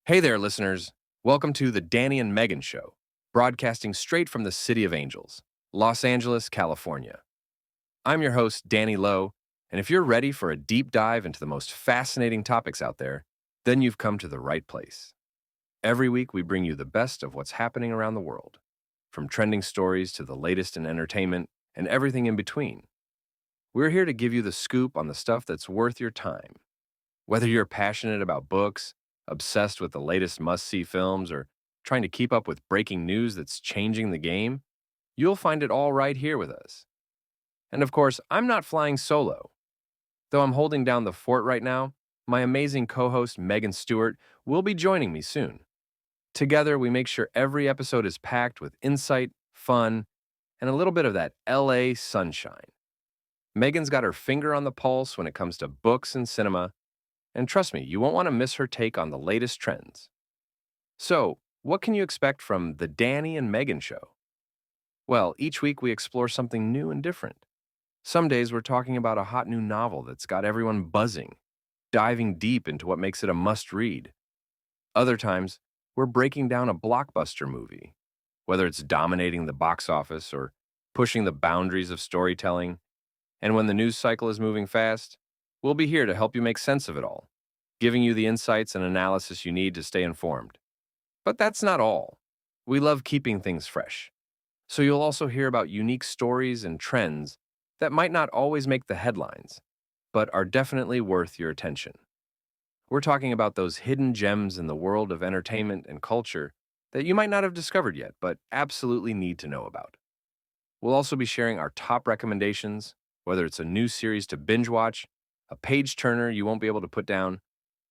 Hey there, listeners. Welcome to the Danny and Megan Show, broadcasting straight from the City of Angels, Los Angeles, California. I'm your host, Danny Lowe, and if you're ready for a deep dive into the most fascinating topics out there, then you've come to the right place. Every week, we bring you the best of what's happening around the world, from trending stories to the latest in entertainment and everything in between. We're here to give you the scoop on the stuff that's worth your time. Whether you're passionate about books, obsessed with the latest must-see films, or trying to keep up with breaking news that's changing the game, you'll find it all right here with us. And of course, I'm not flying solo. Though I'm holding down the fort right now, my amazing co-host Megan Stewart will be joining me soon. Together, we make sure every episode is packed with insight, fun, and a little bit of that LA sunshine. Megan's got her finger on the pulse when it comes to books and cinema, and trust me, you won't want to miss her take on the latest trends. So, what can you expect from the Danny and Megan Show? Well, each week we explore something new and different. Some days we're talking about a hot new novel that's got everyone buzzing, diving deep into what makes it a must-read. Other times, we're breaking down a blockbuster movie, whether it's dominating the box office or pushing the boundaries of storytelling. And when the news cycle is moving fast, we'll be here to help you make sense of it all, giving you the insights and analysis you need to stay informed. But that's not all. We love keeping things fresh. So you'll also hear about unique stories and trends that might not always make the headlines, but are definitely worth your attention. We're talking about those hidden gems in the world of entertainment and culture that you might not have discovered yet, but absolutely need to know about. We'll also be sharing our top recommendations, whether it's a new series to binge watch, a page-turner you won't be able to put down,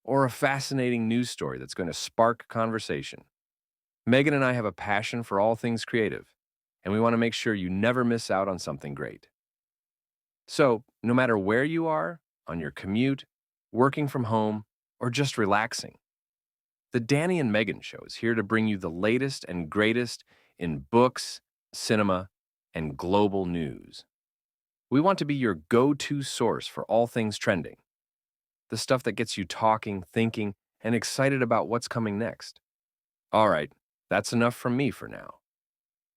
or a fascinating news story that's going to spark conversation. Megan and I have a passion for all things creative, and we want to make sure you never miss out on something great. So, no matter where you are, on your commute, working from home, or just relaxing, the Danny and Megan Show is here to bring you the latest and greatest in books, cinema, and global news. We want to be your go-to source for all things trending, the stuff that gets you talking, thinking, and excited about what's coming next. All right, that's enough from me for now.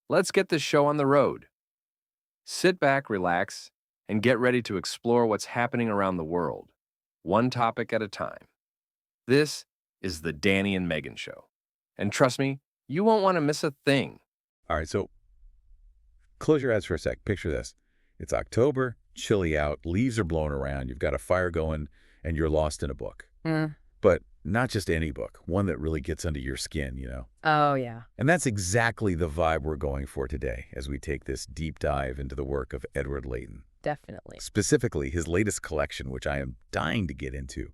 Let's get this show on the road. Sit back, relax, and get ready to explore what's happening around the world, one topic at a time. This is the Danny and Megan Show. And trust me, you won't want to miss a thing. All right, so close your eyes for a sec. Picture this. It's October, chilly out, leaves are blowing around, you've got a fire going, and you're lost in a book. But not just any book, one that really gets under your skin, you know? Oh, yeah. And that's exactly the vibe we're going for today as we take this deep dive into the work of Edward Layton. Definitely. Specifically, his latest collection, which I am dying to get into,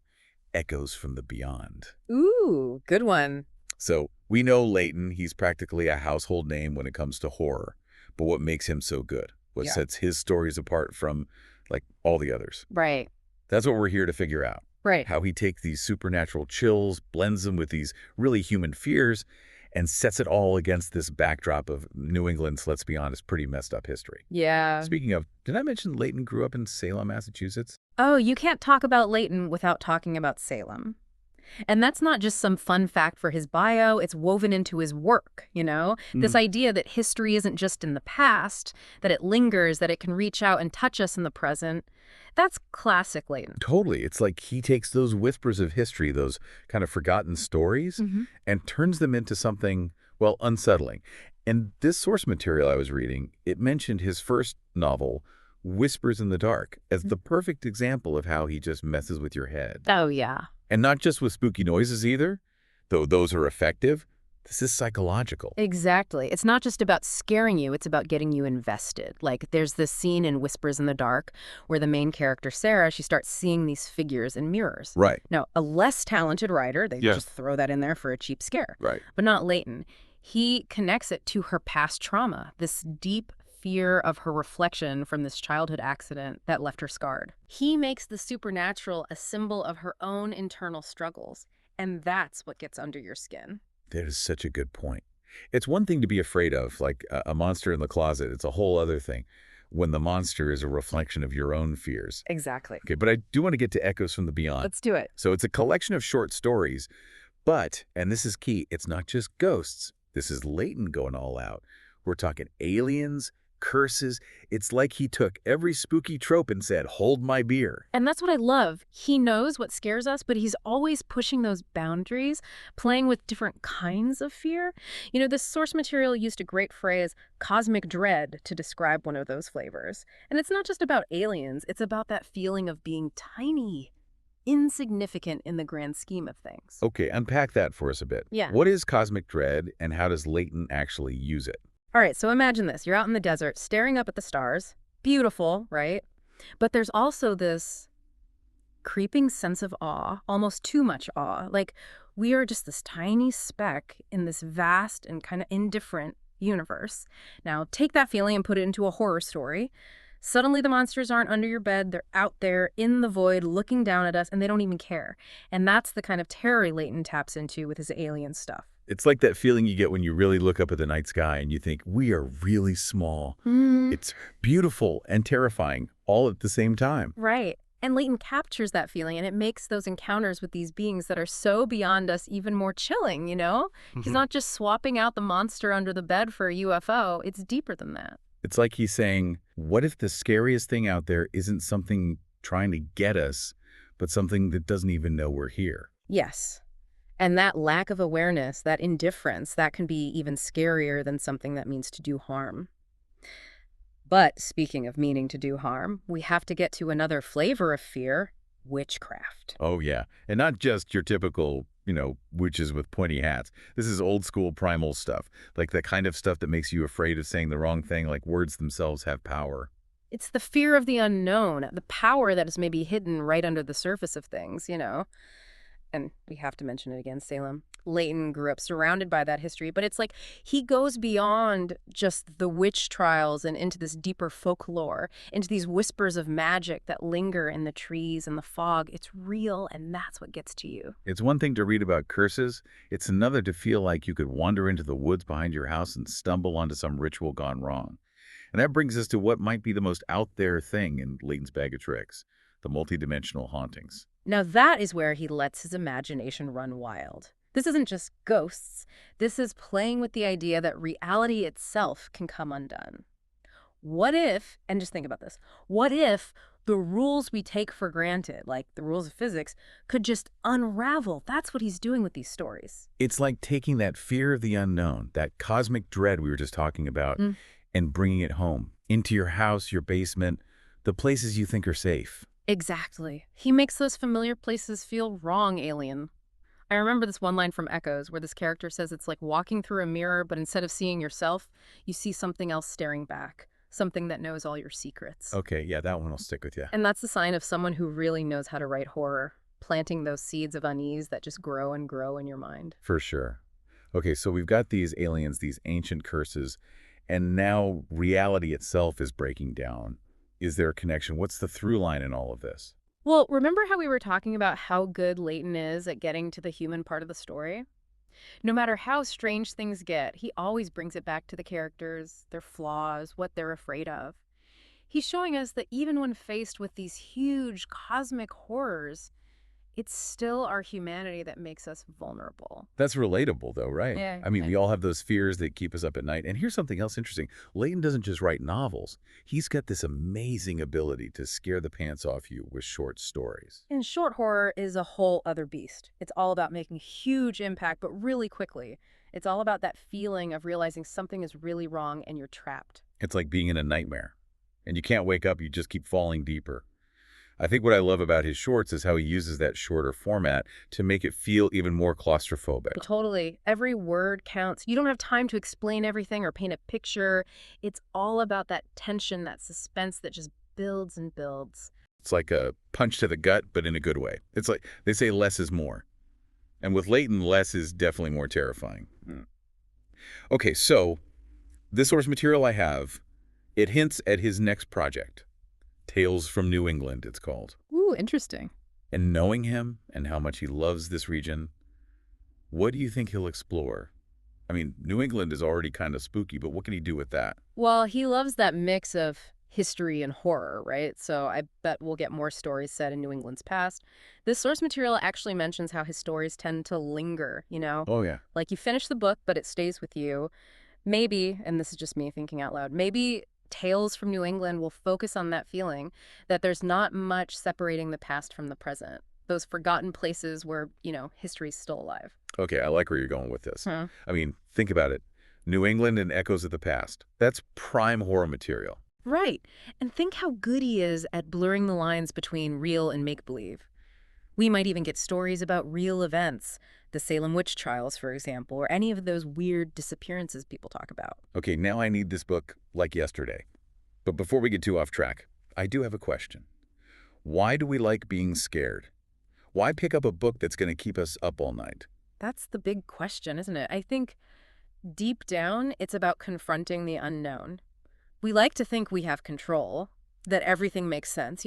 Echoes from the Beyond. Ooh, good one. So we know Layton, he's practically a household name when it comes to horror. But what makes him so good? What Yeah. sets his stories apart from, like, all the others? Right. That's what we're here to figure out. Right. How he takes these supernatural chills, blends them with these really human fears, and sets it all against this backdrop of New England's, let's be honest, pretty messed up history. Yeah. Speaking of, did I mention Layton grew up in Salem, Massachusetts? Oh, you can't talk about Layton without talking about Salem. And that's not just some fun fact for his bio, it's woven into his work, you know? This idea that history isn't just in the past, that it lingers, that it can reach out and touch us in the present. That's classic Layton. Totally. It's like he takes those whispers of history, those kind of forgotten stories, and turns them into something, well, unsettling. And this source material I was reading, it mentioned his first novel, Whispers in the Dark, as the perfect example of how he just messes with your head. Oh, yeah. And not just with spooky noises either, though those are effective. This is psychological. Exactly. It's not just about scaring you, it's about getting you invested. Like, there's this scene in Whispers in the Dark where the main character, Sarah, she starts seeing these figures in mirrors. Right. Now, a less talented writer, they Yeah. just throw that in there for a cheap scare. Right. But not Layton. He connects it to her past trauma, this deep fear of her reflection from this childhood accident that left her scarred. He makes the supernatural a symbol of her own internal struggles, and that's what gets under your skin. That is such a good point. It's one thing to be afraid of, like a monster in the closet. It's a whole other thing when the monster is a reflection of your own fears. Exactly. Okay, but I do want to get to Echoes from the Beyond. Let's do it. So it's a collection of short stories, But, and this is key, it's not just ghosts. This is Leighton going all out. We're talking aliens, curses. It's like he took every spooky trope and said, hold my beer. And that's what I love. He knows what scares us, but he's always pushing those boundaries, playing with different kinds of fear. This source material used a great phrase, cosmic dread, to describe one of those flavors. And it's not just about aliens, it's about that feeling of being tiny, insignificant in the grand scheme of things. Okay, unpack that for us a bit. Yeah. What is cosmic dread and how does Leighton actually use it? All right, so imagine this. You're out in the desert, staring up at the stars. Beautiful, right? But there's also this creeping sense of awe, almost too much awe. Like we are just this tiny speck in this vast and kind of indifferent universe. Now, take that feeling and put it into a horror story. Suddenly the monsters aren't under your bed. They're out there in the void looking down at us, and they don't even care. And that's the kind of terror Leighton taps into with his alien stuff. It's like that feeling you get when you really look up at the night sky and you think, we are really small. It's beautiful and terrifying all at the same time. Right. And Leighton captures that feeling, and it makes those encounters with these beings that are so beyond us even more chilling, He's not just swapping out the monster under the bed for a UFO. It's deeper than that. It's like he's saying, what if the scariest thing out there isn't something trying to get us, but something that doesn't even know we're here? Yes. And that lack of awareness, that indifference, that can be even scarier than something that means to do harm. But speaking of meaning to do harm, we have to get to another flavor of fear, witchcraft. Oh, yeah. And not just your typical, witches with pointy hats. This is old school primal stuff, like the kind of stuff that makes you afraid of saying the wrong thing, like words themselves have power. It's the fear of the unknown, the power that is maybe hidden right under the surface of things, And we have to mention it again, Salem. Leighton grew up surrounded by that history, but it's like he goes beyond just the witch trials and into this deeper folklore, into these whispers of magic that linger in the trees and the fog. It's real, and that's what gets to you. It's one thing to read about curses. It's another to feel like you could wander into the woods behind your house and stumble onto some ritual gone wrong. And that brings us to what might be the most out there thing in Leighton's bag of tricks, the multidimensional hauntings. Now that is where he lets his imagination run wild. This isn't just ghosts. This is playing with the idea that reality itself can come undone. What if, and just think about this, what if the rules we take for granted, like the rules of physics, could just unravel? That's what he's doing with these stories. It's like taking that fear of the unknown, that cosmic dread we were just talking about, and bringing it home, into your house, your basement, the places you think are safe. Exactly. He makes those familiar places feel wrong, alien. I remember this one line from Echoes where this character says it's like walking through a mirror, but instead of seeing yourself, you see something else staring back, something that knows all your secrets. Okay, yeah, that one will stick with you. And that's the sign of someone who really knows how to write horror, planting those seeds of unease that just grow and grow in your mind. For sure. Okay, so we've got these aliens, these ancient curses, and now reality itself is breaking down. Is there a connection? What's the through line in all of this? Well, remember how we were talking about how good Leighton is at getting to the human part of the story? No matter how strange things get, he always brings it back to the characters, their flaws, what they're afraid of. He's showing us that even when faced with these huge cosmic horrors, it's still our humanity that makes us vulnerable. That's relatable, though, right? Yeah. I mean, we all have those fears that keep us up at night. And here's something else interesting. Leighton doesn't just write novels. He's got this amazing ability to scare the pants off you with short stories. And short horror is a whole other beast. It's all about making huge impact, but really quickly. It's all about that feeling of realizing something is really wrong and you're trapped. It's like being in a nightmare. And you can't wake up, you just keep falling deeper. I think what I love about his shorts is how he uses that shorter format to make it feel even more claustrophobic. Totally. Every word counts. You don't have time to explain everything or paint a picture. It's all about that tension, that suspense that just builds and builds. It's like a punch to the gut, but in a good way. It's like they say less is more. And with Leighton, less is definitely more terrifying. Okay, so this source material I have, it hints at his next project. Tales from New England, it's called. Ooh, interesting. And knowing him and how much he loves this region, what do you think he'll explore? I mean, New England is already kind of spooky, but what can he do with that? Well, he loves that mix of history and horror, right? So I bet we'll get more stories set in New England's past. This source material actually mentions how his stories tend to linger, Oh, yeah. Like you finish the book, but it stays with you. Maybe, and this is just me thinking out loud, maybe Tales from New England will focus on that feeling that there's not much separating the past from the present. Those forgotten places where, history's still alive. Okay, I like where you're going with this. Huh. I mean, think about it. New England and echoes of the past. That's prime horror material. Right. And think how good he is at blurring the lines between real and make-believe. We might even get stories about real events, the Salem witch trials, for example, or any of those weird disappearances people talk about. Okay, now I need this book like yesterday. But before we get too off track, I do have a question. Why do we like being scared? Why pick up a book that's going to keep us up all night? That's the big question, isn't it? I think deep down, it's about confronting the unknown. We like to think we have control, that everything makes sense,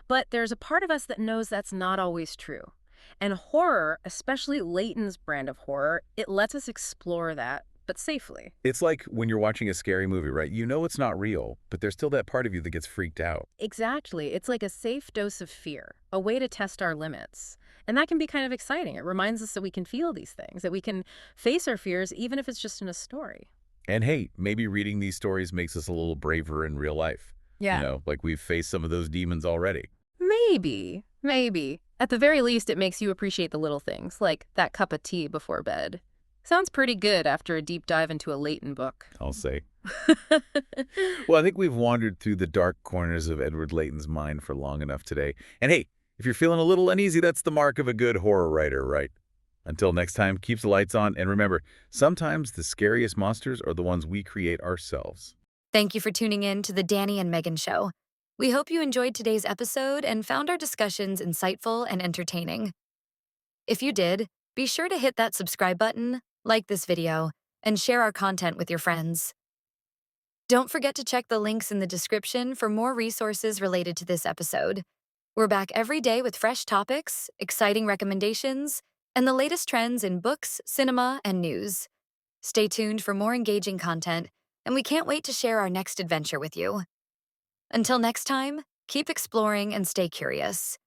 but there's a part of us that knows that's not always true. And horror, especially Leighton's brand of horror, it lets us explore that, but safely. It's like when you're watching a scary movie, right? You know it's not real, but there's still that part of you that gets freaked out. Exactly. It's like a safe dose of fear, a way to test our limits. And that can be kind of exciting. It reminds us that we can feel these things, that we can face our fears even if it's just in a story. And hey, maybe reading these stories makes us a little braver in real life. Yeah. Like we've faced some of those demons already. Maybe. Maybe. At the very least, it makes you appreciate the little things, like that cup of tea before bed. Sounds pretty good after a deep dive into a Leighton book. I'll say. Well, I think we've wandered through the dark corners of Edward Leighton's mind for long enough today. And hey, if you're feeling a little uneasy, that's the mark of a good horror writer, right? Until next time, keep the lights on, and remember, sometimes the scariest monsters are the ones we create ourselves. Thank you for tuning in to the Danny and Megan Show. We hope you enjoyed today's episode and found our discussions insightful and entertaining. If you did, be sure to hit that subscribe button, like this video, and share our content with your friends. Don't forget to check the links in the description for more resources related to this episode. We're back every day with fresh topics, exciting recommendations, and the latest trends in books, cinema, and news. Stay tuned for more engaging content, and we can't wait to share our next adventure with you. Until next time, keep exploring and stay curious.